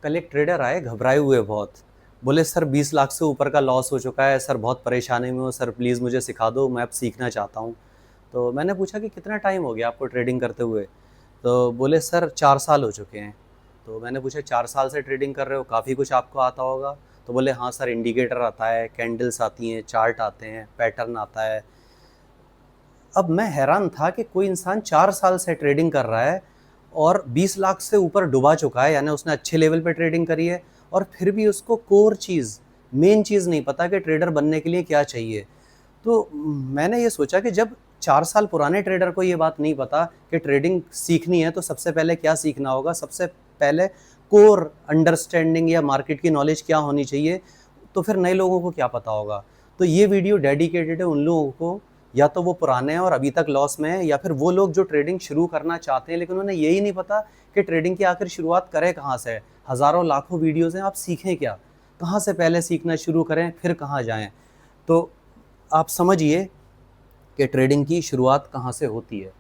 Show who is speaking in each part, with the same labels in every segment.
Speaker 1: कल एक ट्रेडर आए घबराए हुए बहुत। बोले सर 20 लाख से ऊपर का लॉस हो चुका है सर, बहुत परेशानी में हूँ सर, प्लीज़ मुझे सिखा दो, मैं अब सीखना चाहता हूँ। तो मैंने पूछा कि कितना टाइम हो गया आपको ट्रेडिंग करते हुए? तो बोले सर 4 साल हो चुके हैं। तो मैंने पूछा 4 साल से ट्रेडिंग कर रहे हो, काफ़ी कुछ आपको आता होगा? तो बोले हाँ सर, इंडिकेटर आता है, कैंडल्स आती हैं, चार्ट आते हैं, पैटर्न आता है। अब मैं हैरान था कि कोई इंसान 4 साल से ट्रेडिंग कर रहा है और 20 लाख से ऊपर डुबा चुका है, यानी उसने अच्छे लेवल पे ट्रेडिंग करी है, और फिर भी उसको कोर चीज़, मेन चीज़ नहीं पता कि ट्रेडर बनने के लिए क्या चाहिए। तो मैंने ये सोचा कि जब 4 साल पुराने ट्रेडर को ये बात नहीं पता कि ट्रेडिंग सीखनी है तो सबसे पहले क्या सीखना होगा, सबसे पहले कोर अंडरस्टैंडिंग या मार्केट की नॉलेज क्या होनी चाहिए, तो फिर नए लोगों को क्या पता होगा। तो ये वीडियो डेडिकेटेड है उन लोगों को, या तो वो पुराने हैं और अभी तक लॉस में है, या फिर वो लोग जो ट्रेडिंग शुरू करना चाहते हैं लेकिन उन्हें यही नहीं पता कि ट्रेडिंग की आखिर शुरुआत करें कहाँ से। हज़ारों लाखों वीडियोज़ हैं, आप सीखें क्या, कहाँ से पहले सीखना शुरू करें, फिर कहाँ जाएं। तो आप समझिए कि ट्रेडिंग की शुरुआत कहाँ से होती है।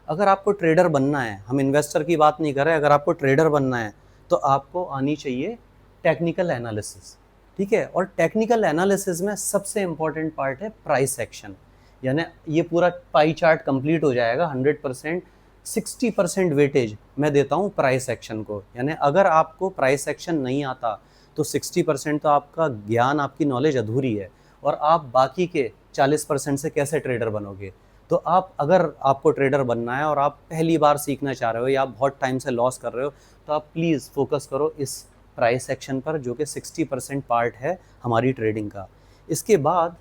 Speaker 1: अगर आपको ट्रेडर बनना है, हम इन्वेस्टर की बात नहीं कर रहे, अगर आपको ट्रेडर बनना है तो आपको आनी चाहिए टेक्निकल एनालिसिस, ठीक है। और टेक्निकल एनालिसिस में सबसे इंपॉर्टेंट पार्ट है प्राइस एक्शन। यानी ये पूरा पाई चार्ट कंप्लीट हो जाएगा 100%, 60% वेटेज मैं देता हूँ प्राइस एक्शन को। यानी अगर आपको प्राइस एक्शन नहीं आता तो 60% तो आपका ज्ञान, आपकी नॉलेज अधूरी है, और आप बाकी के 40% से कैसे ट्रेडर बनोगे। तो आप, अगर आपको ट्रेडर बनना है और आप पहली बार सीखना चाह रहे हो या आप बहुत टाइम से लॉस कर रहे हो, तो आप प्लीज़ फोकस करो इस प्राइस एक्शन पर, जो कि 60% पार्ट है हमारी ट्रेडिंग का। इसके बाद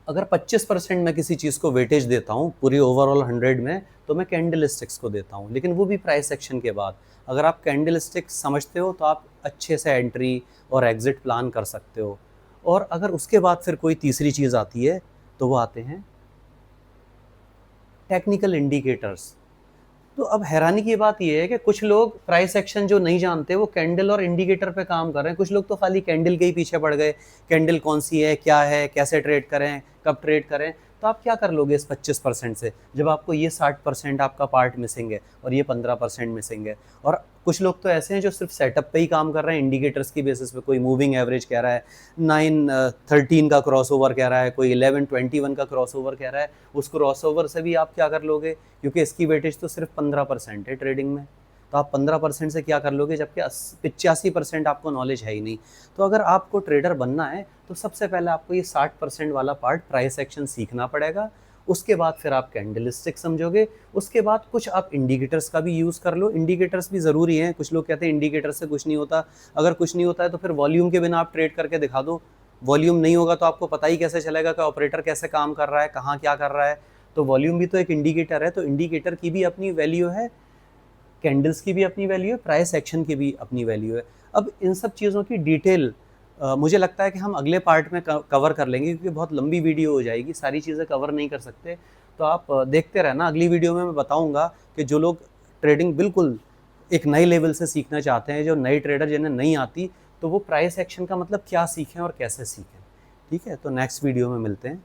Speaker 1: अगर 25% मैं किसी चीज़ को वेटेज देता हूँ पूरी ओवरऑल 100 में, तो मैं कैंडल स्टिक्स को देता हूँ, लेकिन वो भी प्राइस एक्शन के बाद। अगर आप कैंडल स्टिक्स समझते हो तो आप अच्छे से एंट्री और एग्जिट प्लान कर सकते हो। और अगर उसके बाद फिर कोई तीसरी चीज़ आती है तो वो आते हैं टेक्निकल इंडिकेटर्स। तो अब हैरानी की बात यह है कि कुछ लोग प्राइस एक्शन जो नहीं जानते वो कैंडल और इंडिकेटर पे काम कर रहे हैं। कुछ लोग तो खाली कैंडल के ही पीछे पड़ गए, कैंडल कौन सी है, क्या है, कैसे ट्रेड करें, कब ट्रेड करें। तो आप क्या कर लोगे इस 25% से, जब आपको ये 60% आपका पार्ट मिसिंग है और ये 15% मिसिंग है। और कुछ लोग तो ऐसे हैं जो सिर्फ सेटअप पे ही काम कर रहे हैं, इंडिकेटर्स की बेसिस पे। कोई मूविंग एवरेज कह रहा है 9-13 का क्रॉसओवर कह रहा है, कोई 11-21 का क्रॉसओवर कह रहा है। उस क्रॉसओवर से भी आप क्या कर लोगे, क्योंकि इसकी वेटेज तो सिर्फ 15% है ट्रेडिंग में, तो आप 15% से क्या कर लोगे, जबकि 85% आपको नॉलेज है ही नहीं। तो अगर आपको ट्रेडर बनना है तो सबसे पहले आपको ये 60% वाला पार्ट प्राइस एक्शन सीखना पड़ेगा। उसके बाद फिर आप कैंडल स्टिक समझोगे। उसके बाद कुछ आप इंडिकेटर्स का भी यूज़ कर लो, इंडिकेटर्स भी ज़रूरी हैं। कुछ लोग कहते हैं इंडिकेटर से कुछ नहीं होता। अगर कुछ नहीं होता है तो फिर वॉल्यूम के बिना आप ट्रेड करके दिखा दो। वॉल्यूम नहीं होगा तो आपको पता ही कैसे चलेगा कि ऑपरेटर कैसे काम कर रहा है, कहाँ क्या कर रहा है। तो वॉल्यूम भी तो एक इंडिकेटर है, तो इंडिकेटर की भी अपनी वैल्यू है, कैंडल्स की भी अपनी वैल्यू है, प्राइस एक्शन की भी अपनी वैल्यू है। अब इन सब चीज़ों की डिटेल मुझे लगता है कि हम अगले पार्ट में कवर कर लेंगे, क्योंकि बहुत लंबी वीडियो हो जाएगी, सारी चीज़ें कवर नहीं कर सकते। तो आप देखते रहना, अगली वीडियो में मैं बताऊंगा कि जो लोग ट्रेडिंग बिल्कुल एक नए लेवल से सीखना चाहते हैं, जो नए ट्रेडर जिन्हें नहीं आती, तो वो प्राइस एक्शन का मतलब क्या सीखें और कैसे सीखें। ठीक है, तो नेक्स्ट वीडियो में मिलते हैं।